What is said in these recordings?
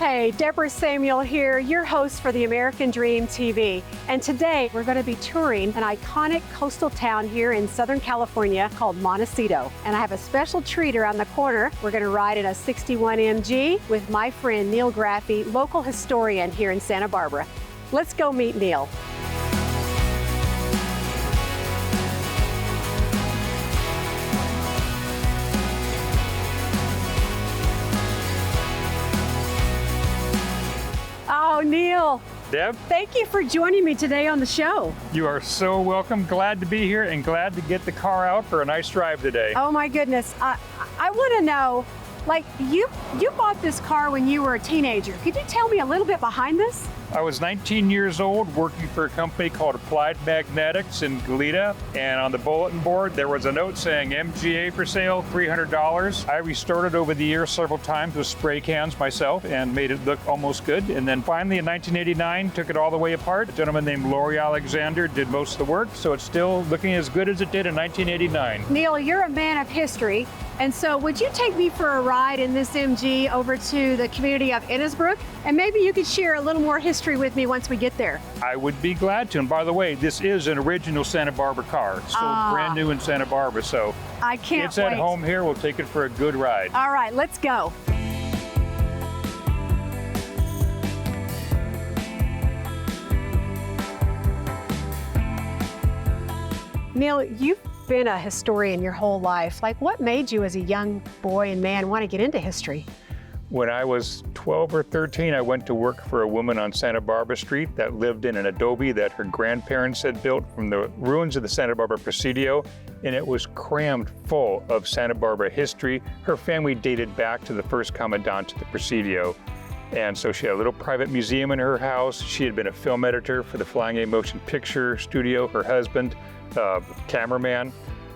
Hey, Deborah Samuel here, your host for the American Dream TV. And today we're going to be touring an iconic coastal town here in Southern California called Montecito. And I have a special treat around the corner. We're going to ride in a 61 MG with my friend Neal Graffy, local historian here in Santa Barbara. Let's go meet Neal. Oh, Neal. Deb? Thank you for joining me today on the show. You are so welcome. Glad to be here and glad to get the car out for a nice drive today. Oh my goodness. I want to know, like, you bought this car when you were a teenager. Could you tell me a little bit behind this? I was 19 years old working for a company called Applied Magnetics in Goleta, and on the bulletin board there was a note saying MGA for sale, $300. I restored it over the years several times with spray cans myself and made it look almost good. And then finally in 1989, took it all the way apart. A gentleman named Lori Alexander did most of the work, so it's still looking as good as it did in 1989. Neal, you're a man of history, and so would you take me for a ride in this MG over to the community of Ennisbrook? And maybe you could share a little more history with me once we get there. I would be glad to. And by the way, this is an original Santa Barbara car. It's sold brand new in Santa Barbara, so I can't it's at home here. We'll take it for a good ride. All right, let's go. Neal, you've been a historian your whole life. Like, what made you as a young boy and man want to get into history? When I was 12 or 13, I went to work for a woman on Santa Barbara Street that lived in an adobe that her grandparents had built from the ruins of the Santa Barbara Presidio, and it was crammed full of Santa Barbara history. Her family dated back to the first commandant to the Presidio. And so she had a little private museum in her house. She had been a film editor for the Flying A Motion Picture Studio, her husband, cameraman.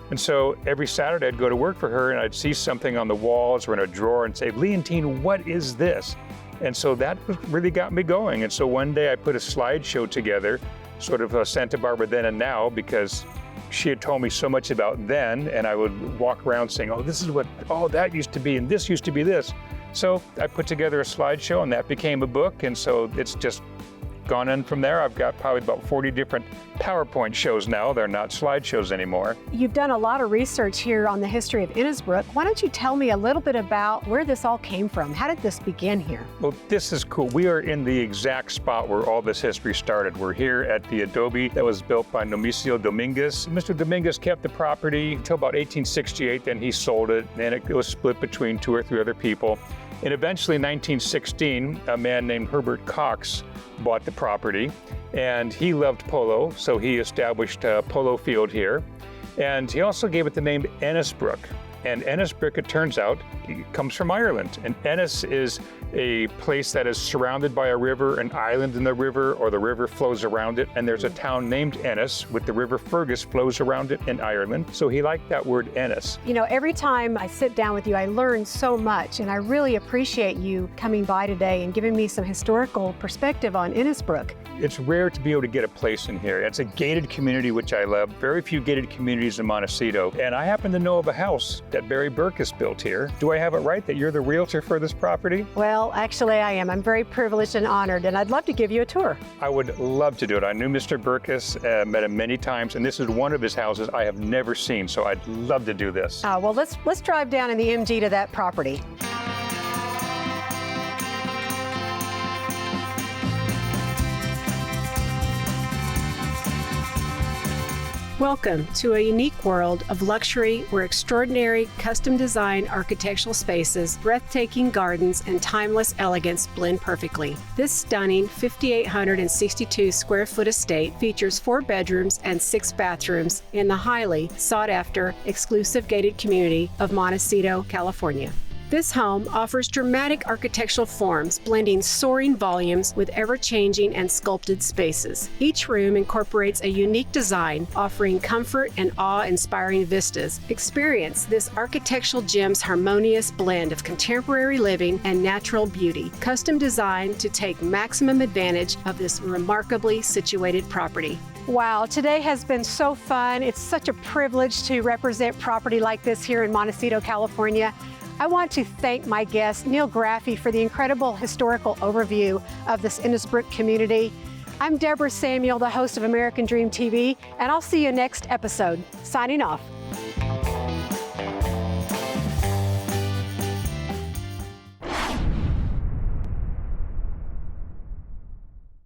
And so every Saturday I'd go to work for her and I'd see something on the walls or in a drawer and say, Leontine, what is this? And so that really got me going. And so one day I put a slideshow together, sort of Santa Barbara then and now, because she had told me so much about then, and I would walk around saying, oh, this is what, oh, that used to be, and this used to be this. So I put together a slideshow and that became a book. And so it's just gone in from there. I've got probably about 40 different PowerPoint shows now. They're not slideshows anymore. You've done a lot of research here on the history of Ennisbrook. Why don't you tell me a little bit about where this all came from? How did this begin here? Well, this is cool. We are in the exact spot where all this history started. We're here at the adobe that was built by Nomicio Dominguez. Mr. Dominguez kept the property until about 1868, then he sold it, and it was split between 2 or 3 other people. And eventually in 1916, a man named Herbert Cox bought the property, and he loved polo, so he established a polo field here. And he also gave it the name Ennisbrook. And Ennisbrook, it turns out, comes from Ireland. And Ennis is a place that is surrounded by a river, an island in the river, or the river flows around it. And there's a town named Ennis with the river Fergus flows around it in Ireland. So he liked that word Ennis. You know, every time I sit down with you, I learn so much, and I really appreciate you coming by today and giving me some historical perspective on Ennisbrook. It's rare to be able to get a place in here. It's a gated community, which I love. Very few gated communities in Montecito. And I happen to know of a house that Barry Berkus built here. Do I have it right that you're the realtor for this property? Well, actually I am. I'm very privileged and honored, and I'd love to give you a tour. I would love to do it. I knew Mr. Berkus, met him many times, and this is one of his houses I have never seen, so I'd love to do this. Well, let's drive down in the MG to that property. Welcome to a unique world of luxury where extraordinary custom-designed architectural spaces, breathtaking gardens, and timeless elegance blend perfectly. This stunning 5,862 square foot estate features 4 bedrooms and 6 bathrooms in the highly sought-after exclusive gated community of Montecito, California. This home offers dramatic architectural forms, blending soaring volumes with ever-changing and sculpted spaces. Each room incorporates a unique design, offering comfort and awe-inspiring vistas. Experience this architectural gem's harmonious blend of contemporary living and natural beauty, custom designed to take maximum advantage of this remarkably situated property. Wow, today has been so fun. It's such a privilege to represent property like this here in Montecito, California. I want to thank my guest, Neal Graffy, for the incredible historical overview of this Ennisbrook community. I'm Deborah Samuel, the host of American Dream TV, and I'll see you next episode. Signing off.